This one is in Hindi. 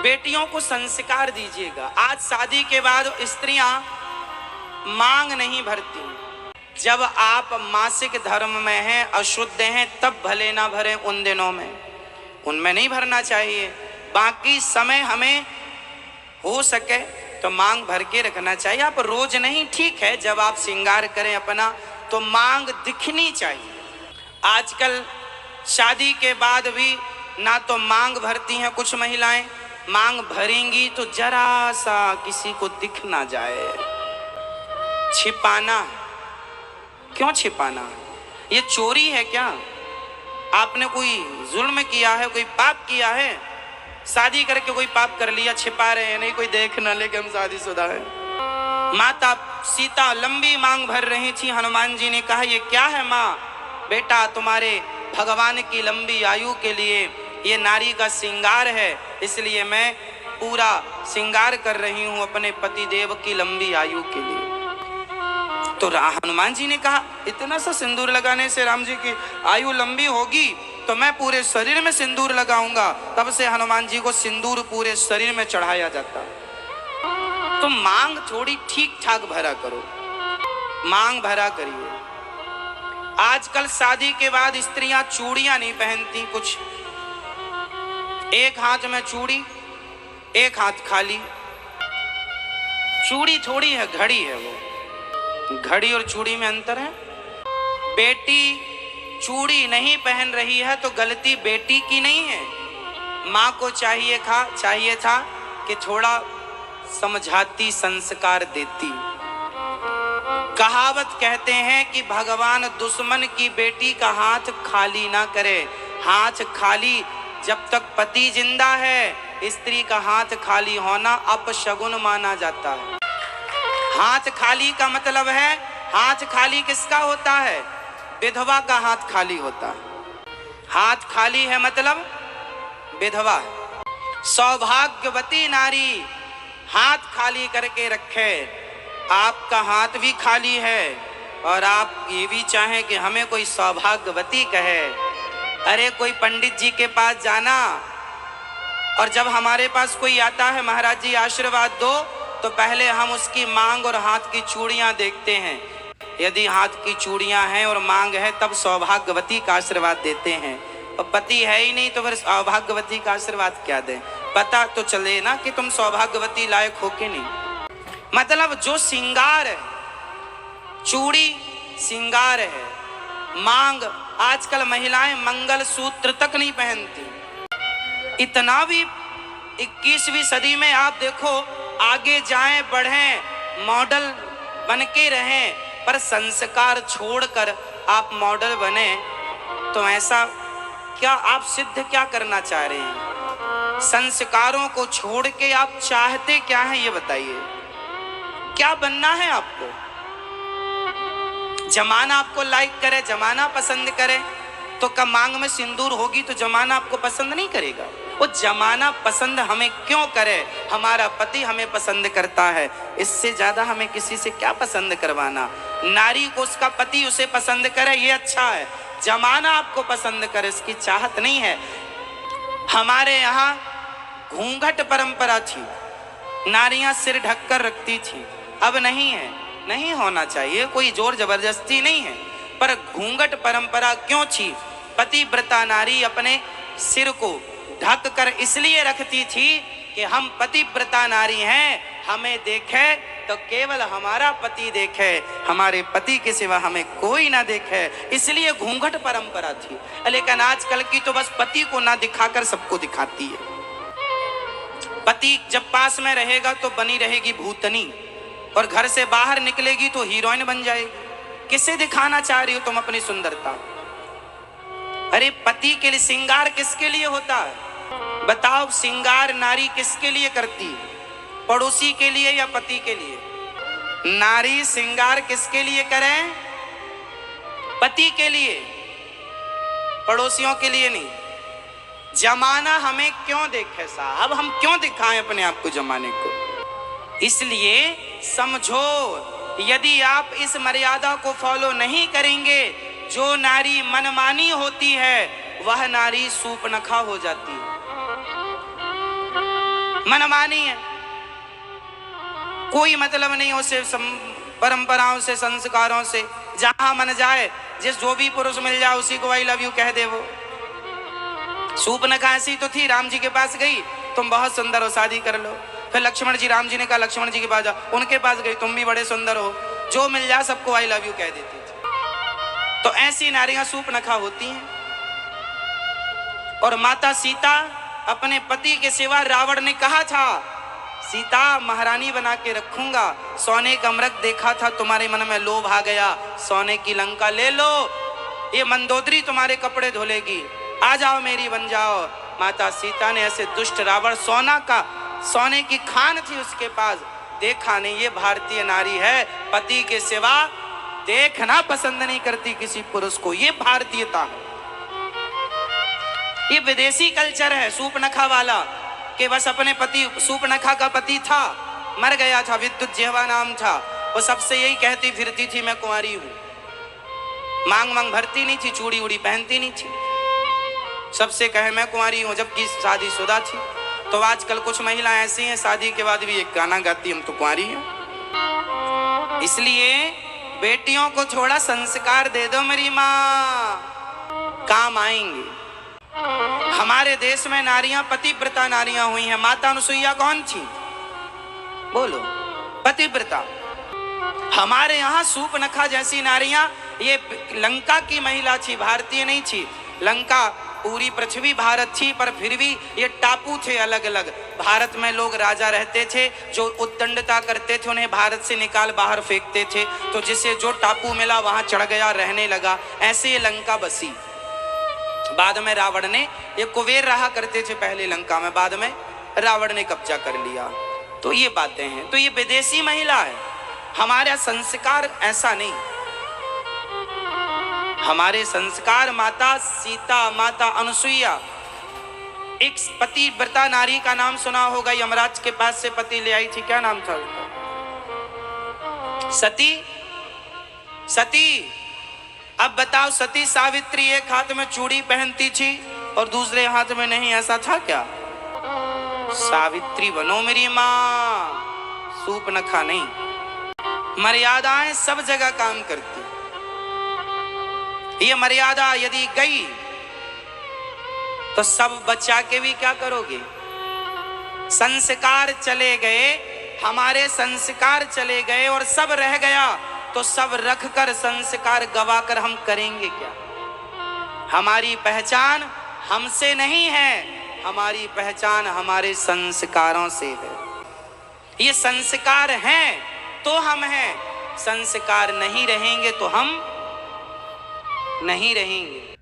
बेटियों को संस्कार दीजिएगा। आज शादी के बाद स्त्रियां मांग नहीं भरती। जब आप मासिक धर्म में हैं, अशुद्ध हैं, तब भले ना भरें उन दिनों में, उनमें नहीं भरना चाहिए। बाकी समय हमें हो सके तो मांग भर के रखना चाहिए। आप रोज नहीं, ठीक है, जब आप श्रृंगार करें अपना तो मांग दिखनी चाहिए। आजकल शादी के बाद भी ना तो मांग भरती हैं कुछ महिलाएं, मांग भरेंगी तो जरा सा किसी को दिख ना जाए। छिपाना, क्यों छिपाना? ये चोरी है क्या? आपने कोई जुल्म किया है, कोई पाप किया है? शादी करके कोई पाप कर लिया, छिपा रहे हैं, नहीं कोई देख ना ले कि हम शादीशुदा है। माता सीता लंबी मांग भर रही थी। हनुमान जी ने कहा, ये क्या है माँ? बेटा, तुम्हारे भगवान की लंबी आयु के लिए ये नारी का श्रृंगार है, इसलिए मैं पूरा श्रृंगार कर रही हूँ अपने पति देव की लंबी आयु के लिए। तो हनुमान जी ने कहा, इतना सा सिंदूर लगाने से राम जी की आयु लंबी होगी तो मैं पूरे शरीर में सिंदूर लगाऊंगा। तब से हनुमान जी को सिंदूर पूरे शरीर में चढ़ाया जाता। तो मांग थोड़ी ठीक ठाक भरा करो, मांग भरा करिए। आजकल शादी के बाद स्त्रियां चूड़ियां नहीं पहनती, कुछ एक हाथ में चूड़ी, एक हाथ खाली। चूड़ी थोड़ी है, घड़ी है। वो घड़ी और चूड़ी में अंतर है। बेटी चूड़ी नहीं पहन रही है तो गलती बेटी की नहीं है। माँ को चाहिए था कि थोड़ा समझाती, संस्कार देती। कहावत कहते हैं कि भगवान दुश्मन की बेटी का हाथ खाली ना करे। हाथ खाली जब तक पति जिंदा है, स्त्री का हाथ खाली होना अपशगुन माना जाता है। हाथ खाली का मतलब है, हाथ खाली किसका होता है? विधवा का हाथ खाली होता है। हाथ खाली है मतलब विधवा है। सौभाग्यवती नारी हाथ खाली करके रखे। आपका हाथ भी खाली है और आप ये भी चाहें कि हमें कोई सौभाग्यवती कहे। अरे कोई पंडित जी के पास जाना, और जब हमारे पास कोई आता है, महाराज जी आशीर्वाद दो, तो पहले हम उसकी मांग और हाथ की चूड़ियां देखते हैं। यदि हाथ की चूड़ियां हैं और मांग है तब सौभाग्यवती का आशीर्वाद देते हैं। और पति है ही नहीं तो फिर सौभाग्यवती का आशीर्वाद क्या दें? पता तो चले ना कि तुम सौभाग्यवती लायक हो कि नहीं। मतलब जो श्रृंगार है, चूड़ी श्रृंगार है, मांग, आजकल महिलाएं मंगल सूत्र तक नहीं पहनती। इतना भी 21वीं सदी में आप देखो, आगे जाएं, बढ़ें, मॉडल बन के रहें, पर संस्कार छोड़कर आप मॉडल बने तो ऐसा क्या? आप सिद्ध क्या करना चाह रहे हैं? संस्कारों को छोड़ के आप चाहते क्या हैं, ये बताइए। क्या बनना है आपको? जमाना आपको लाइक करे, जमाना पसंद करे, तो कब मांग में सिंदूर होगी तो जमाना आपको पसंद नहीं करेगा। वो जमाना पसंद हमें क्यों करे? हमारा पति हमें पसंद करता है, इससे ज्यादा हमें किसी से क्या पसंद करवाना। नारी को उसका पति उसे पसंद करे, ये अच्छा है। जमाना आपको पसंद करे, इसकी चाहत नहीं है। हमारे यहाँ घूंघट परंपरा थी, नारियां सिर ढककर रखती थी, अब नहीं है। नहीं होना चाहिए, कोई जोर जबरदस्ती नहीं है, पर घूंघट परंपरा क्यों थी? पतिव्रता नारी अपने सिर को ढक कर इसलिए रखती थी कि हम पतिव्रता नारी हैं, हमें देखे तो केवल हमारा पति देखे, हमारे पति के सिवा हमें कोई ना देखे, इसलिए घूंघट परंपरा थी। लेकिन आजकल की तो बस पति को ना दिखाकर सबको दिखाती है। पति जब पास में रहेगा तो बनी रहेगी भूतनी, और घर से बाहर निकलेगी तो हीरोइन बन जाएगी। किसे दिखाना चाह रही हो तुम अपनी सुंदरता? अरे पति के लिए श्रृंगार किसके लिए होता है? बताओ, श्रृंगार नारी किसके लिए करती है? पड़ोसी के लिए या पति के लिए? नारी श्रृंगार किसके लिए करें? पति के लिए, पड़ोसियों के लिए नहीं। जमाना हमें क्यों देखे साहब? हम क्यों दिखाएं अपने आप को जमाने को? इसलिए समझो, यदि आप इस मर्यादा को फॉलो नहीं करेंगे, जो नारी मनमानी होती है वह नारी सूपनखा हो जाती है। मनमानी है, कोई मतलब नहीं उसे परंपराओं से, संस्कारों से। जहां मन जाए, जिस जो भी पुरुष मिल जाए उसी को आई लव यू कह दे। वो सूपनखा ऐसी तो थी, राम जी के पास गई, तुम बहुत सुंदर हो, शादी कर लो। फिर लक्ष्मण जी, राम जी ने कहा लक्ष्मण जी के पास जाओ, उनके पास गई, तुम भी बड़े सुंदर हो। जो मिल जाए सबको आई लव यू कह देती थी। तो ऐसी नारियां सूपनखा होती हैं। और माता सीता, अपने पति के सिवा रावण ने कहा था सीता महारानी बना के रखूंगा, सोने का मृग देखा था, तुम्हारे मन में लोभ आ गया, सोने की लंका ले लो, ये मंदोदरी तुम्हारे कपड़े धोलेगी, आ जाओ मेरी बन जाओ। माता सीता ने ऐसे दुष्ट रावण, सोने की खान थी उसके पास, देखा नहीं ये भारतीय नारी है, पति के सिवा देखना पसंद नहीं करती किसी पुरुष को, ये भारतीयता है। ये विदेशी कल्चर है सूपनखा वाला, कि बस अपने पति, सूपनखा का पति था, मर गया था, विद्युत जिह्वा नाम था, वो सबसे यही कहती फिरती थी मैं कुंवारी हूं, मांग भरती नहीं थी, चूड़ी उड़ी पहनती नहीं थी, सबसे कहे मैं कुंवारी हूं, जबकि शादीशुदा थी। तो आजकल कुछ महिलाएं ऐसी हैं, शादी के बाद भी एक गाना गाती हम तो कुंवारी हैं। इसलिए बेटियों को थोड़ा संस्कार दे दो मेरी माँ, काम आएंगे। हमारे देश में नारियां पतिव्रता नारियां हुई हैं। माता अनुसुईया कौन थी? बोलो, पतिव्रता। हमारे यहाँ सूपनखा जैसी नारियां, ये लंका की महिला थी, भारतीय नहीं थी। लंका पूरी पृथ्वी भारत थी, पर फिर भी ये टापू थे अलग अलग। भारत में लोग राजा रहते थे, जो उद्दंडता करते थे उन्हें भारत से निकाल बाहर फेंकते थे, तो जिसे जो टापू मिला वहां चढ़ गया, रहने लगा। ऐसे ये लंका बसी। बाद में रावण ने, ये कुबेर रहा करते थे पहले लंका में, बाद में रावण ने कब्जा कर लिया। तो ये बातें हैं। तो ये विदेशी महिला है, हमारा संस्कार ऐसा नहीं। हमारे संस्कार, माता सीता, माता अनुसुईया, एक पतिव्रता नारी का नाम सुना होगा, यमराज के पास से पति ले आई थी, क्या नाम था उसका? सती। अब बताओ, सती सावित्री एक हाथ में चूड़ी पहनती थी और दूसरे हाथ में नहीं, ऐसा था क्या? सावित्री बनो मेरी माँ, सूपनखा नहीं। मर्यादाएं सब जगह काम करती। ये मर्यादा यदि गई तो सब बचा के भी क्या करोगे? संस्कार चले गए, हमारे संस्कार चले गए और सब रह गया, तो सब रखकर संस्कार गवाकर हम करेंगे क्या? हमारी पहचान हमसे नहीं है, हमारी पहचान हमारे संस्कारों से है। ये संस्कार हैं तो हम हैं, संस्कार नहीं रहेंगे तो हम नहीं रहेंगे।